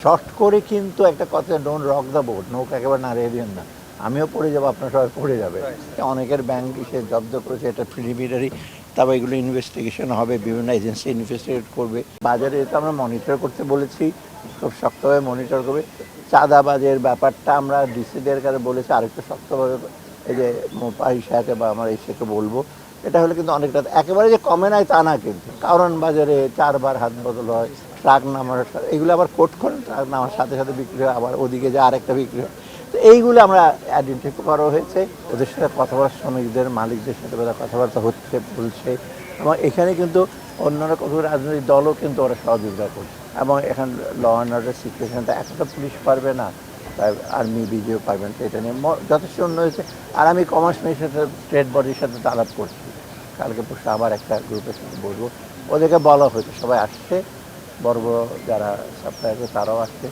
Short করে কিন্তু একটা কথা, ডোন্ট রক দ্য বোট, নৌকা একেবারে নাড়িয়ে দিন না, আমিও পড়ে যাবো, আপনার সবাই পড়ে যাবে। অনেকের ব্যাংক সে জব্দ করেছে, এটা প্রিলিমিনারি, তারপর এগুলো ইনভেস্টিগেশন হবে, বিভিন্ন এজেন্সি ইনভেস্টিগেট করবে। বাজারে এটা আমরা মনিটর করতে বলেছি, খুব শক্তভাবে মনিটর করবে। চাঁদাবাজের ব্যাপারটা আমরা ডিসিদের কাছে বলেছি আরেকটু শক্তভাবে, এই যে সাথে বা আমার এসেকে বলবো। এটা হলে কিন্তু অনেকটা, একেবারে যে কমে নাই তা না, কিন্তু কারণ বাজারে 4বার হাত বদল হয়, ট্রাক নামার, এগুলো আবার কোট করেন, ট্রাক নামার সাথে সাথে বিক্রি হয়, আবার ওদিকে যে আরেকটা বিক্রি হয়। তো এইগুলো আমরা আইডেন্টিফাই করা হয়েছে, ওদের সাথে কথাবার্তা, শ্রমিকদের মালিকদের সাথে কথাবার্তা হচ্ছে, বলছে। এবং এখানে কিন্তু অন্যান্য কত রাজনৈতিক দলও কিন্তু ওরা সহযোগিতা করছে। এবং এখানে ল অ্যান্ড অর্ডার সিচুয়েশনটা একটা পুলিশ পারবে না, আর্মি বিজেও পারবেন, তো এটা নিয়ে যথেষ্ট উন্নয়ন হয়েছে। আর আমি কমার্স মিনিস্ট্রির সাথে, ট্রেড বডির সাথে তো আলাপ করছি, কালকে পরশু আবার একটা গ্রুপের সাথে বলবো। ওদেরকে বলা হয়েছে, সবাই আসছে, বড় বড় যারা সাপ্লাই আছে তারাও আসছে।